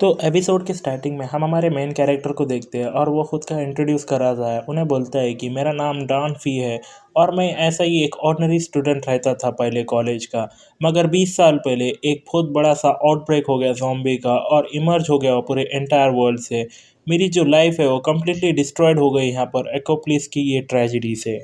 तो एपिसोड के स्टार्टिंग में हम हमारे मेन कैरेक्टर को देखते हैं और वो खुद का इंट्रोड्यूस कराता है। उन्हें बोलता है कि मेरा नाम डॉन फी है और मैं ऐसा ही एक ऑर्डिनरी स्टूडेंट रहता था पहले कॉलेज का। मगर 20 साल पहले एक बहुत बड़ा सा आउटब्रेक हो गया ज़ॉम्बी का और इमर्ज हो गया वो पूरे एंटायर वर्ल्ड से। मेरी जो लाइफ है वो कम्प्लीटली डिस्ट्रॉयड हो गई यहाँ पर एकोप्लिस की ये ट्रेजिडी से।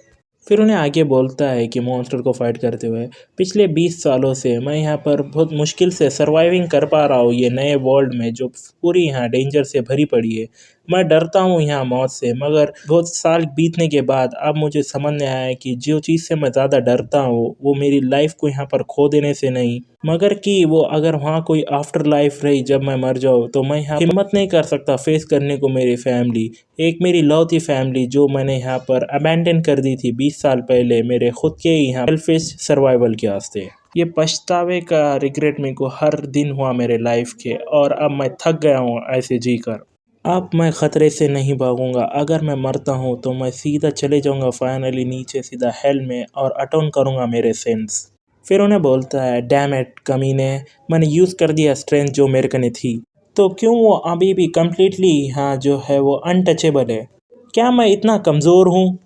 फिर उन्हें आगे बोलता है कि मॉन्स्टर को फाइट करते हुए पिछले 20 सालों से मैं यहाँ पर बहुत मुश्किल से सर्वाइविंग कर पा रहा हूँ ये नए वर्ल्ड में जो पूरी यहाँ डेंजर से भरी पड़ी है। मैं डरता हूँ यहाँ मौत से, मगर बहुत साल बीतने के बाद अब मुझे समझ में आया है कि जो चीज़ से मैं ज़्यादा डरता हूँ वो मेरी लाइफ को यहाँ पर खो देने से नहीं, मगर कि वो अगर वहाँ कोई आफ्टर लाइफ रही जब मैं मर जाऊँ तो मैं यहाँ हिम्मत नहीं कर सकता फेस करने को मेरी फैमिली, एक मेरी लौती फैमिली जो मैंने यहाँ पर अबैंडन कर दी थी 20 साल पहले मेरे खुद के यहाँ सेल्फिश सर्वाइवल के वास्ते। ये पछतावे का रिग्रेट मेरे को हर दिन हुआ मेरे लाइफ के, और अब मैं थक गया हूँ ऐसे जी कर। अब मैं ख़तरे से नहीं भागूंगा। अगर मैं मरता हूँ तो मैं सीधा चले जाऊंगा फाइनली नीचे सीधा हेल में और अटोन करूंगा मेरे सिंस। फिर उन्हें बोलता है डैम इट कमीने, मैंने यूज़ कर दिया स्ट्रेंथ जो मेरे कने थी, तो क्यों वो अभी भी कम्प्लीटली हाँ जो है वो अनटचेबल है? क्या मैं इतना कमज़ोर हूँ?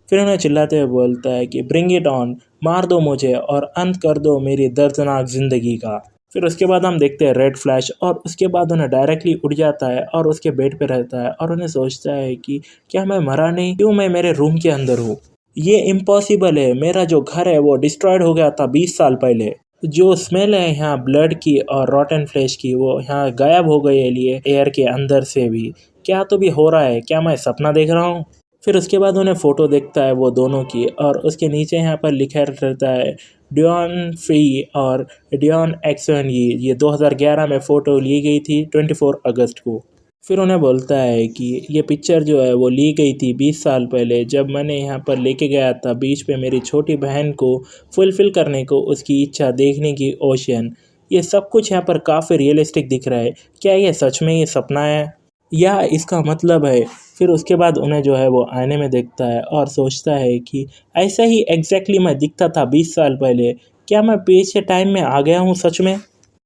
फिर उन्हें चिल्लाते हुए बोलता है कि ब्रिंग इट ऑन, मार दो मुझे और अंत कर दो मेरी दर्दनाक ज़िंदगी का। फिर उसके बाद हम देखते हैं रेड फ्लैश, और उसके बाद उन्हें डायरेक्टली उड़ जाता है और उसके बेड पे रहता है और उन्हें सोचता है कि क्या मैं मरा नहीं, क्यों मैं मेरे रूम के अंदर हूँ? ये इम्पॉसिबल है, मेरा जो घर है वो डिस्ट्रॉयड हो गया था 20 साल पहले। जो स्मेल है यहाँ ब्लड की और रॉटन फ्लेश की वो यहाँ गायब हो गई है लिए एयर के अंदर से भी। क्या तो भी हो रहा है, क्या मैं सपना देख रहा हूँ? फिर उसके बाद उन्हें फ़ोटो देखता है वो दोनों की, और उसके नीचे यहाँ पर लिखा रहता है डियॉन फी और डियॉन एक्सन। ये 2011 में फ़ोटो ली गई थी 24 अगस्त को। फिर उन्हें बोलता है कि ये पिक्चर जो है वो ली गई थी 20 साल पहले जब मैंने यहाँ पर लेके गया था बीच पे मेरी छोटी बहन को फुलफ़िल करने को उसकी इच्छा देखने की ओशन। ये सब कुछ यहाँ पर काफ़ी रियलिस्टिक दिख रहा है। क्या ये सच में ये सपना है या इसका मतलब है? फिर उसके बाद उन्हें जो है वो आईने में देखता है और सोचता है कि ऐसा ही एग्जैक्टली मैं दिखता था 20 साल पहले। क्या मैं पीछे टाइम में आ गया हूँ सच में?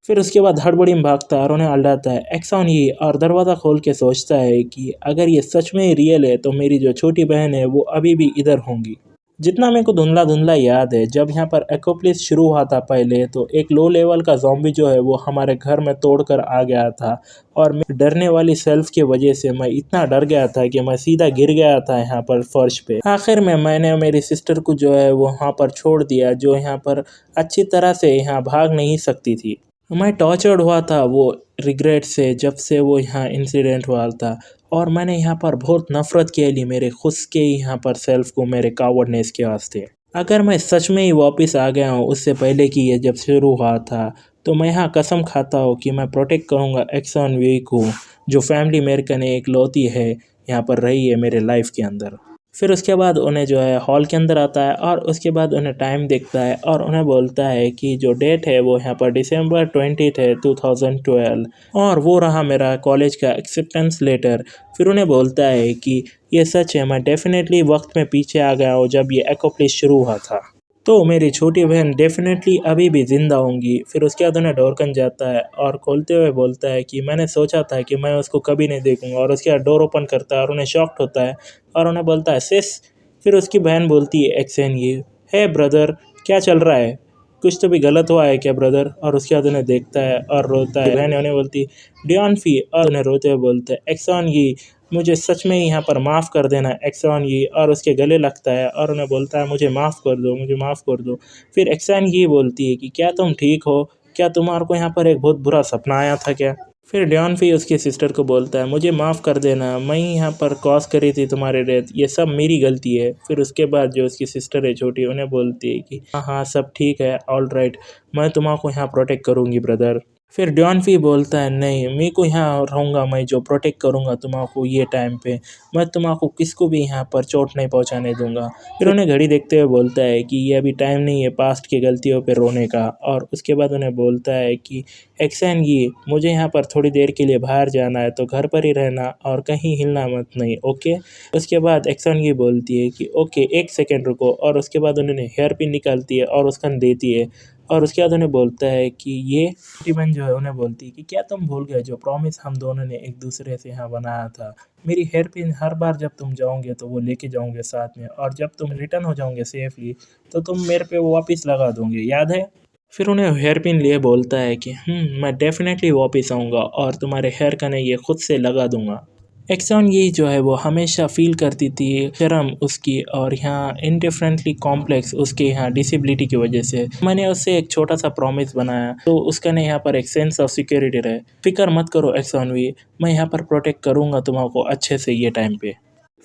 फिर उसके बाद हड़बड़ी में भागता है और उन्हें अलडाता है एक्सॉन ही, और दरवाज़ा खोल के सोचता है कि अगर ये सच में रियल है तो मेरी जो छोटी बहन है वो अभी भी इधर होंगी। जितना मेरे को धुंधला धुंधला याद है, जब यहाँ पर एकोप्लिस शुरू हुआ था पहले तो एक लो लेवल का ज़ॉम्बी जो है वो हमारे घर में तोड़कर आ गया था, और मैं डरने वाली सेल्फ की वजह से मैं इतना डर गया था कि मैं सीधा गिर गया था यहाँ पर फर्श पे। आखिर में मैंने मेरी सिस्टर को जो है वो वहाँ पर छोड़ दिया जो यहाँ पर अच्छी तरह से यहाँ भाग नहीं सकती थी। मैं टॉर्चर्ड हुआ था वो रिग्रेट से जब से वो यहाँ इंसिडेंट हुआ था, और मैंने यहाँ पर बहुत नफ़रत के ली मेरे खुद के यहाँ पर सेल्फ को मेरे कावर्डनेस के वास्ते। अगर मैं सच में ही वापस आ गया हूँ उससे पहले कि ये जब शुरू हुआ था, तो मैं यहाँ कसम खाता हूँ कि मैं प्रोटेक्ट करूँगा एक्सन वी को, जो फैमिली मेरे कने एक लौती है यहाँ पर रही है मेरे लाइफ के अंदर। फिर उसके बाद उन्हें जो है हॉल के अंदर आता है और उसके बाद उन्हें टाइम देखता है और उन्हें बोलता है कि जो डेट है वो यहाँ पर December 20 है 2012, और वो रहा मेरा कॉलेज का एक्सेप्टेंस लेटर। फिर उन्हें बोलता है कि ये सच है, मैं डेफिनेटली वक्त में पीछे आ गया हूँ जब ये एकोप्लिस शुरू हुआ था, तो मेरी छोटी बहन डेफिनेटली अभी भी ज़िंदा होंगी। फिर उसके बाद उन्हें डोर जाता है और खोलते हुए बोलता है कि मैंने सोचा था कि मैं उसको कभी नहीं देखूंगा, और उसके बाद डोर ओपन करता है और उन्हें शॉक्ड होता है और उन्हें बोलता है सिस। फिर उसकी बहन बोलती है एक्सेन ये है ब्रदर, क्या चल रहा है, कुछ तो भी गलत हुआ है क्या ब्रदर? और उसके बाद उन्हें देखता है और रोता है। बहन उन्हें बोलती डियॉन फी, और उन्हें रोते हुए बोलते हैं एक्सॉन ये मुझे सच में यहाँ पर माफ़ कर देना एक्सॉन ये, और उसके गले लगता है और उन्हें बोलता है मुझे माफ़ कर दो, मुझे माफ़ कर दो। फिर एक्सॉन ये बोलती है कि क्या तुम ठीक हो? क्या तुम्हारे को यहाँ पर एक बहुत बुरा सपना आया था क्या? फिर डियॉन फी उसकी सिस्टर को बोलता है मुझे माफ़ कर देना, मैं ही यहाँ पर कॉज करी थी तुम्हारे डेथ, ये सब मेरी गलती है। फिर उसके बाद जो उसकी सिस्टर है छोटी उन्हें बोलती है कि हाँ हाँ सब ठीक है, ऑल राइट, मैं तुम्हारा को यहाँ प्रोटेक्ट करूँगी ब्रदर। फिर डियॉन फी बोलता है नहीं, मैं को यहाँ रहूँगा, मैं जो प्रोटेक्ट करूँगा तुम्हारा ये टाइम पे, मैं तुम्हारा किसको भी यहाँ पर चोट नहीं पहुँचाने दूंगा। फिर उन्हें घड़ी देखते हुए बोलता है कि ये अभी टाइम नहीं है पास्ट की गलतियों पे रोने का, और उसके बाद उन्हें बोलता है कि एक्सन ये मुझे यहाँ पर थोड़ी देर के लिए बाहर जाना है तो घर पर ही रहना और कहीं हिलना मत नहीं, ओके? उसके बाद एक्सन ये बोलती है कि ओके एक सेकेंड रुको, और उसके बाद उन्होंने हेयर पिन निकालती है और उसका देती है और उसके बाद उन्हें बोलता है कि ये स्टीवन जो है उन्हें बोलती है कि क्या तुम भूल गए जो प्रॉमिस हम दोनों ने एक दूसरे से यहाँ बनाया था। मेरी हेयर पिन हर बार जब तुम जाओगे तो वो लेके जाओगे साथ में, और जब तुम रिटर्न हो जाओगे सेफली तो तुम मेरे पे वो वापस लगा दोगे, याद है। फिर उन्हें हेयर पिन लिए बोलता है कि मैं डेफिनेटली वापस आऊँगा और तुम्हारे हेयर का नहीं ये खुद से लगा दूंगा। एक्सॉन ये जो है वो हमेशा फील करती थी शर्म उसकी, और यहाँ इंडिफरेंटली कॉम्प्लेक्स उसके यहाँ डिसेबिलिटी की वजह से। मैंने उससे एक छोटा सा प्रॉमिस बनाया तो उसका ने यहाँ पर एक सेंस ऑफ सिक्योरिटी रहे। फिक्र मत करो एक्सॉन वी, मैं यहाँ पर प्रोटेक्ट करूँगा तुम्हारा अच्छे से ये टाइम पे।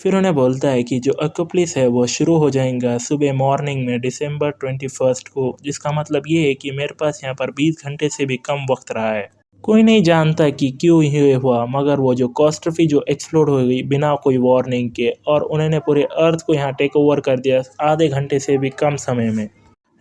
फिर उन्हें बोलता है कि जो अकोप्लिस है वो शुरू हो जाएगा सुबह मॉर्निंग में December 21 को, जिसका मतलब ये है कि मेरे पास यहाँ पर 20 घंटे से भी कम वक्त रहा है। कोई नहीं जानता कि क्यों ये हुआ, मगर वो जो कॉस्ट्रफी जो एक्सप्लोड हो गई बिना कोई वार्निंग के, और उन्होंने पूरे अर्थ को यहाँ टेक ओवर कर दिया आधे घंटे से भी कम समय में।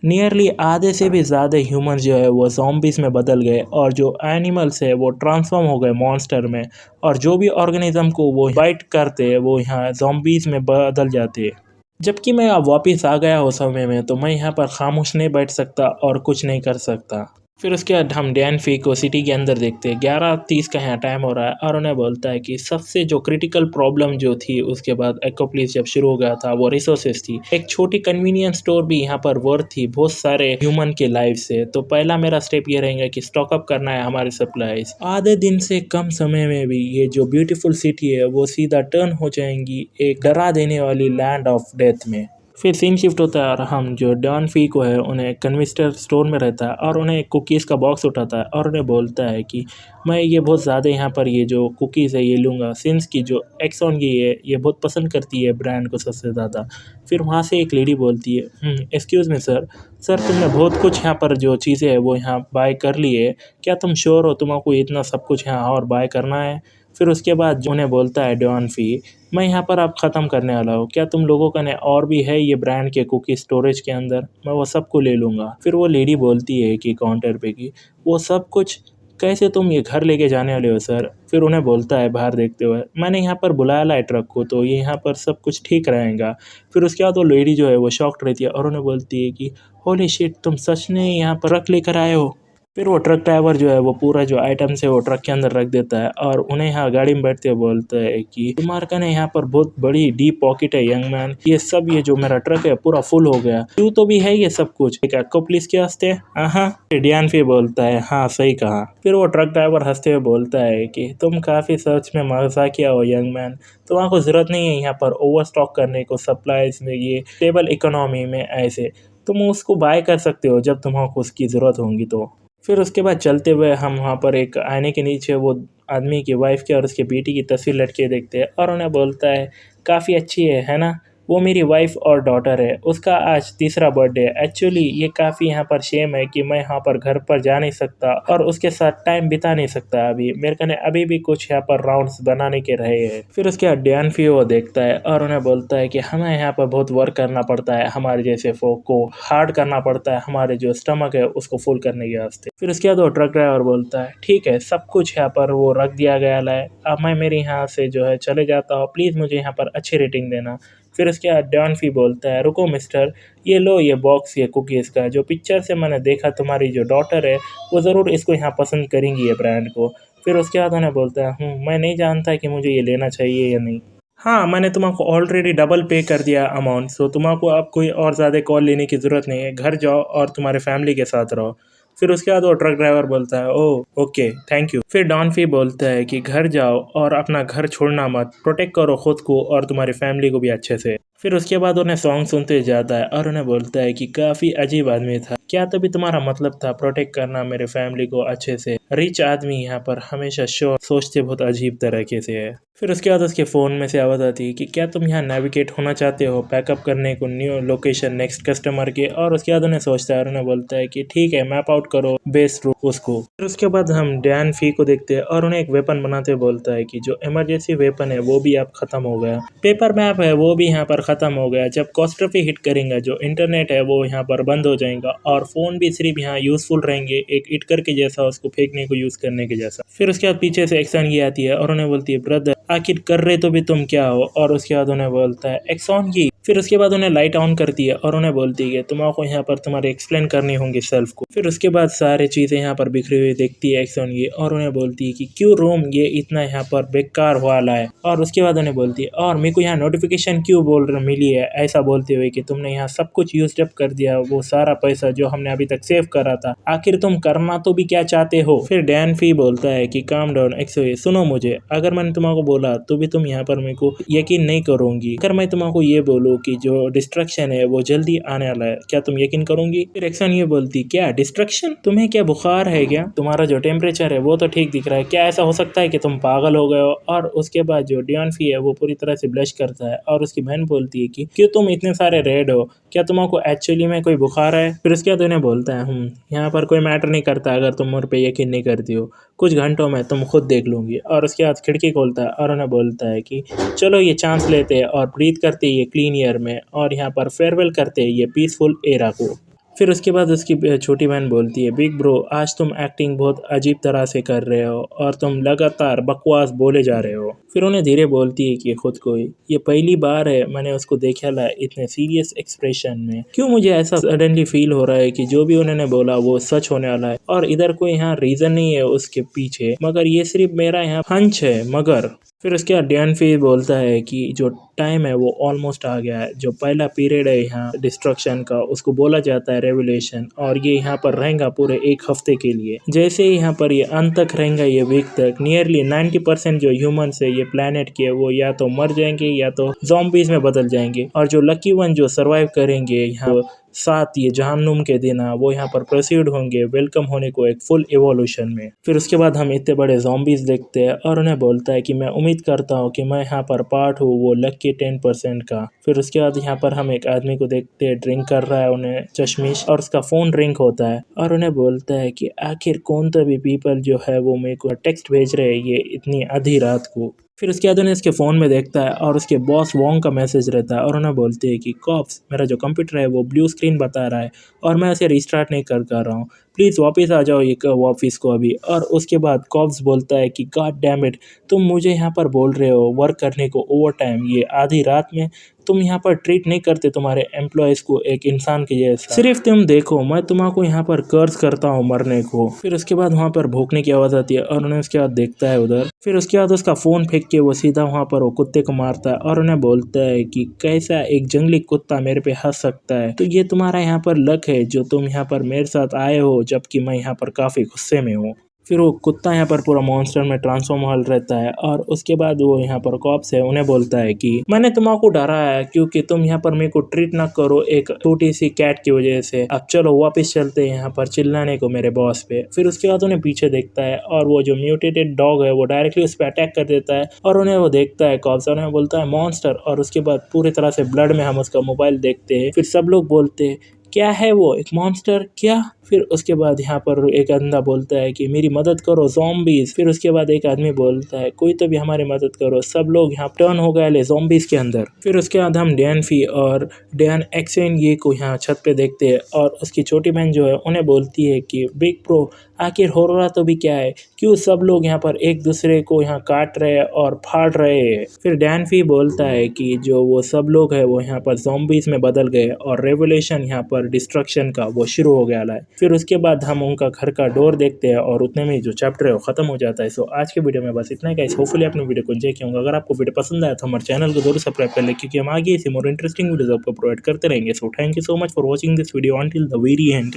नियरली आधे से भी ज़्यादा ह्यूमन जो है वो ज़ॉम्बीज़ में बदल गए, और जो एनिमल्स है वो ट्रांसफॉर्म हो गए मॉन्स्टर में, और जो भी ऑर्गेनिज्म को वो बाइट करते हैं वो यहाँ ज़ॉम्बीज़ में बदल जाते हैं। जबकि मैं अब वापस आ गया हो समय में, तो मैं यहाँ पर खामोश नहीं बैठ सकता और कुछ नहीं कर सकता। फिर उसके बाद हम डैन फी को सिटी के अंदर देखते हैं। 11:30 का यहाँ टाइम हो रहा है, और उन्हें बोलता है कि सबसे जो क्रिटिकल प्रॉब्लम जो थी उसके बाद एकोप्लिस जब शुरू हो गया था वो रिसोर्सेज थी। एक छोटी कन्वीनियंस स्टोर भी यहाँ पर वर्थ थी बहुत सारे ह्यूमन के लाइफ से। तो पहला मेरा स्टेप ये रहेगा कि स्टॉकअप करना है हमारे सप्लाईज। आधे दिन से कम समय में भी ये जो ब्यूटीफुल सिटी है वो सीधा टर्न हो जाएंगी एक डरा देने वाली लैंड ऑफ डेथ में। फिर सीन शिफ्ट होता है और हम जो डॉन फी को है उन्हें कन्विस्टर स्टोर में रहता है, और उन्हें एक कुकीज़ का बॉक्स उठाता है और उन्हें बोलता है कि मैं ये बहुत ज़्यादा यहाँ पर ये जो कुकीज़ है ये लूँगा, सिंस की जो एक्सॉन की है ये बहुत पसंद करती है ब्रांड को सबसे ज़्यादा। फिर वहाँ से एक लेडी बोलती है एक्सक्यूज़ मी सर, तुमने बहुत कुछ यहाँ पर जो चीज़ें है वो यहाँ बाय कर ली है, क्या तुम श्योर हो तुमको इतना सब कुछ यहाँ और बाय करना है। फिर उसके बाद जो उन्हें बोलता है डॉन फी, मैं यहाँ पर अब ख़त्म करने वाला हूँ, क्या तुम लोगों का ने और भी है ये ब्रांड के कुकी स्टोरेज के अंदर, मैं वो सबको ले लूँगा। फिर वो लेडी बोलती है कि काउंटर पे कि वो सब कुछ कैसे तुम ये घर लेके जाने वाले हो सर। फिर उन्हें बोलता है बाहर देखते हुए, मैंने यहाँ पर बुलाया ला है ट्रक को, तो ये यहाँ पर सब कुछ ठीक रहेगा। फिर उसके बाद वो लेडी जो है वो शॉक्ड रहती है और उन्हें बोलती है कि होली शिट, तुम सच में यहाँ पर ट्रक लेकर आए हो। फिर वो ट्रक ड्राइवर जो है वो पूरा जो आइटम्स है वो ट्रक के अंदर रख देता है, और उन्हें यहाँ गाड़ी में बैठते हुए बोलता है कि तुम्हारे का ने यहाँ पर बहुत बड़ी डीप पॉकेट है यंग मैन, ये सब ये जो मेरा ट्रक है पूरा फुल हो गया, क्यों तो भी है ये सब कुछ एक अकोप्लिस के वास्ते। हाँ, डियान फिर बोलता है हाँ सही कहा। फिर वो ट्रक ड्राइवर हंसते हुए बोलता है कि तुम काफ़ी सच में मजाकिया हो यंग मैन, तुम्हारा ज़रूरत नहीं है यहाँ पर ओवर स्टॉक करने को सप्लाईज में, ये स्टेबल इकोनॉमी में ऐसे तुम उसको बाय कर सकते हो जब तुम्हारा उसकी ज़रूरत होगी तो। फिर उसके बाद चलते हुए हम वहाँ पर एक आईने के नीचे वो आदमी की वाइफ की और उसके बेटी की तस्वीर लटके देखते हैं, और उन्हें बोलता है काफ़ी अच्छी है ना, वो मेरी वाइफ और डॉटर है, उसका आज तीसरा बर्थडे है। एक्चुअली ये काफ़ी यहाँ पर शेम है कि मैं यहाँ पर घर पर जा नहीं सकता और उसके साथ टाइम बिता नहीं सकता, अभी मेरे कने अभी भी कुछ यहाँ पर राउंड्स बनाने के रहे हैं। फिर उसके बाद डैन फी वो देखता है और उन्हें बोलता है कि हमें यहाँ पर बहुत वर्क करना पड़ता है, हमारे जैसे फोक को हार्ड करना पड़ता है हमारे जो स्टमक है उसको फुल करने के वास्ते। फिर उसके बाद वो ट्रक ड्राइवर बोलता है ठीक है, सब कुछ यहाँ पर वो रख दिया गया है, अब मैं मेरे यहाँ से जो है चले जाता हूँ, प्लीज़ मुझे यहाँ पर अच्छी रेटिंग देना। फिर उसके बाद डॉन फी बोलता है रुको मिस्टर, ये लो ये बॉक्स ये कुकीज़ का, जो पिक्चर से मैंने देखा तुम्हारी जो डॉटर है वो ज़रूर इसको यहाँ पसंद करेंगी ये ब्रांड को। फिर उसके बाद उन्हें बोलता है मैं नहीं जानता कि मुझे ये लेना चाहिए या नहीं, हाँ मैंने तुमको ऑलरेडी डबल पे कर दिया अमाउंट, सो तुमको अब कोई और ज़्यादा कॉल लेने की ज़रूरत नहीं है, घर जाओ और तुम्हारे फैमिली के साथ रहो। फिर उसके बाद वो ट्रक ड्राइवर बोलता है ओह ओके थैंक यू। फिर डॉन फी बोलता है कि घर जाओ और अपना घर छोड़ना मत, प्रोटेक्ट करो खुद को और तुम्हारी फैमिली को भी अच्छे से। फिर उसके बाद उन्हें सॉन्ग सुनते जाता है और उन्हें बोलता है कि काफ़ी अजीब आदमी था, क्या तभी तुम्हारा मतलब था प्रोटेक्ट करना मेरे फैमिली को अच्छे से, रिच आदमी यहाँ पर हमेशा सोचते बहुत अजीब तरीके से है। फिर उसके बाद उसके फ़ोन में से आवाज़ आती है कि क्या तुम यहाँ नेविगेट होना चाहते हो पैकअप करने को न्यू लोकेशन नेक्स्ट कस्टमर के, और उसके बाद उन्हें सोचता है और उन्हें बोलता है कि ठीक है मैप आउट करो बेस्ट रूट उसको। फिर उसके बाद हम डैन फी को देखते हैं और उन्हें एक वेपन बनाते हुए बोलता है कि जो इमरजेंसी वेपन है वो भी अब ख़त्म हो गया, पेपर मैप है वो भी यहाँ पर ख़त्म हो गया। जब कॉस्ट्रॉफी हिट करेंगे जो इंटरनेट है वो यहाँ पर बंद हो जाएगा और फ़ोन भी सिर्फ यहाँ यूज़फुल रहेंगे, एक इटकर के जैसा उसको फेंकने को यूज़ करने के जैसा। फिर उसके बाद पीछे से एक्सन ये आती है और उन्हें बोलती है ब्रदर आखिर कर रहे तो भी तुम क्या हो, और उसके बाद उन्हें बोलता है एक्सन ये। फिर उसके बाद उन्हें लाइट ऑन करती है और उन्हें बोलती है तुमको यहाँ पर तुम्हारे एक्सप्लेन करनी होंगी सेल्फ को। फिर उसके बाद सारी चीज़ें यहाँ पर बिखरी हुई देखती है एक्सन ये और उन्हें बोलती है कि क्यों रूम ये इतना यहाँ पर बेकार वाला है। और उसके बाद उन्हें बोलती है और मेरे को यहाँ नोटिफिकेशन क्यों मिली है, ऐसा बोलते हुए कि तुमने यहाँ सब कुछ यूज अप कर दिया, वो सारा पैसा जो हमने अभी तक सेव करा था, आखिर तुम करना तो भी क्या चाहते हो। फिर डैन फी बोलता है कि काम डाउन एक्सो, सुनो मुझे, अगर मैंने तुमको बोला तो भी तुम यहाँ पर मेरे को यकीन नहीं करोगी। अगर मैं तुमको ये बोलूँ कि जो डिस्ट्रक्शन है वो जल्दी आने वाला है, क्या तुम यकीन करोगी। फिर एक्सन ये बोलती क्या डिस्ट्रक्शन, तुम्हें क्या बुखार है क्या, तुम्हारा जो टेम्परेचर है वो तो ठीक दिख रहा है, क्या ऐसा हो सकता है कि तुम पागल हो गए हो। और उसके बाद जो डैन फी है वो पूरी तरह से ब्लश करता है और उसकी बहन बोलती है कि क्यों तुम इतने सारे रेड हो, क्या तुमको एक्चुअली में कोई बुखार है। फिर उसके बाद उन्हें बोलता है यहाँ पर कोई मैटर नहीं करता, अगर तुम मुझ पे यकीन नहीं करती हो, कुछ घंटों में तुम खुद देख लूंगी। और उसके बाद खिड़की खोलता है और उन्हें बोलता है कि चलो ये चांस लेते हैं और ब्रीथ करते ये क्लीन एयर में और यहाँ पर फेयरवेल करते हैं ये पीसफुल एरा को। फिर उसके बाद उसकी छोटी बहन बोलती है बिग ब्रो आज तुम एक्टिंग बहुत अजीब तरह से कर रहे हो और तुम लगातार बकवास बोले जा रहे हो। फिर उन्हें धीरे बोलती है कि खुद को ये पहली बार है मैंने उसको देखा ला इतने सीरियस एक्सप्रेशन में, क्यों मुझे ऐसा सडनली फील हो रहा है कि जो भी उन्होंने बोला वो सच होने वाला है और इधर कोई यहाँ रीजन नहीं है उसके पीछे, मगर ये सिर्फ मेरा यहाँ हंच है मगर। फिर उसके बाद डैन फी बोलता है कि जो टाइम है वो ऑलमोस्ट आ गया है, जो पहला पीरियड है यहाँ डिस्ट्रक्शन का उसको बोला जाता है रेवोल्यूशन, और ये यहाँ पर रहेगा पूरे एक हफ्ते के लिए। जैसे ही यहाँ पर ये अंत तक रहेगा ये वीक तक, नियरली 90% जो ह्यूमंस है ये प्लेनेट के वो या तो मर जाएंगे या तो ज़ॉम्बीज में बदल जाएंगे, और जो लकी वन जो सर्वाइव करेंगे यहाँ साथ ये जहन्नुम के दिन वो यहाँ पर प्रोसीड होंगे वेलकम होने को एक फुल एवोल्यूशन में। फिर उसके बाद हम इतने बड़े ज़ॉम्बीज देखते हैं और उन्हें बोलता है कि मैं उम्मीद करता हूँ कि मैं यहाँ पर पार्ट हूँ वो लकी 10% का। फिर उसके बाद यहाँ पर हम एक आदमी को देखते हैं ड्रिंक कर रहा है, उन्हें चश्मिश, और उसका फ़ोन ड्रिंक होता है और उन्हें बोलता है कि आखिर कौन तो भी पीपल जो है वो मेरे को टेक्स्ट भेज रहे हैं ये इतनी आधी रात को। फिर उसके बाद उन्हें इसके फ़ोन में देखता है और उसके बॉस वोंग का मैसेज रहता है और उन्हें बोलते हैं कि कॉप्स मेरा जो कंप्यूटर है वो ब्लू स्क्रीन बता रहा है और मैं उसे रिस्टार्ट नहीं कर रहा हूँ, प्लीज़ वापस आ जाओ ये ऑफिस को अभी। और उसके बाद कॉप्स बोलता है कि गॉड डैम इट, तुम मुझे यहाँ पर बोल रहे हो वर्क करने को ओवर टाइम ये आधी रात में, तुम यहाँ पर ट्रीट नहीं करते तुम्हारे एम्प्लॉयज़ को एक इंसान के जैसा, सिर्फ तुम देखो मैं तुम्हारा यहाँ पर कर्ज करता हूँ मरने को। फिर उसके बाद वहाँ पर भौंकने की आवाज़ आती है और उन्हें उसके बाद देखता है उधर। फिर उसके बाद उसका फ़ोन फेंक के वो सीधा वहाँ पर वो कुत्ते को मारता है और उन्हें बोलता है कि कैसा एक जंगली कुत्ता मेरे पे हंस सकता है, तो ये तुम्हारा यहाँ पर लक है जो तुम यहाँ पर मेरे साथ आए हो जबकि मैं यहाँ पर काफ़ी गुस्से में हूँ। फिर वो कुत्ता यहाँ पर पूरा मॉन्स्टर में ट्रांसफॉर्म हो रहता है और उसके बाद वो यहाँ पर कॉप्स है उन्हें बोलता है कि मैंने तुमको डरा है क्योंकि तुम यहाँ पर मेरे को ट्रीट ना करो एक छोटी सी कैट की वजह से, अब चलो वापस चलते हैं यहाँ पर चिल्लाने को मेरे बॉस पे। फिर उसके बाद उन्हें पीछे देखता है और वो जो म्यूटेटेड डॉग है वो डायरेक्टली उस पर अटैक कर देता है और उन्हें वो देखता है कॉप्स, उन्हें बोलता है मॉन्स्टर, और उसके बाद पूरी तरह से ब्लड में हम उसका मोबाइल देखते हैं। फिर सब लोग बोलते हैं क्या है वो एक मॉन्स्टर क्या। फिर उसके बाद यहाँ पर एक बंदा बोलता है कि मेरी मदद करो ज़ॉम्बीज़। फिर उसके बाद एक आदमी बोलता है कोई तो भी हमारी मदद करो, सब लोग यहाँ टर्न हो गए ज़ॉम्बीज़ के अंदर। फिर उसके बाद हम डैन फी और डैन एक्सेन ये को यहाँ छत पे देखते हैं और उसकी छोटी बहन जो है उन्हें बोलती है कि बिग प्रो आखिर हो रहा तो भी क्या है, क्यों सब लोग यहाँ पर एक दूसरे को यहाँ काट रहे हैं और फाड़ रहे हैं। फिर डैन फी बोलता है कि जो वो सब लोग है वो यहाँ पर ज़ॉम्बीज़ में बदल गए और रेवोल्यूशन यहाँ पर डिस्ट्रक्शन का वो शुरू हो गया है। फिर उसके बाद हम उनका घर का डोर देखते हैं और उतने में जो चैप्टर है वो खत्म हो जाता है। सो आज के वीडियो में बस इतना ही गाइस, होपफुली आपने वीडियो को एंजॉय किया होगा। अगर आपको वीडियो पसंद आया तो हमारे चैनल को जरूर सब्सक्राइब कर ले क्योंकि हम आगे ऐसी मोर इंटरेस्टिंग वीडियोस आपको प्रोवाइड करते रहेंगे। So thank you so much for watching this video until the very and.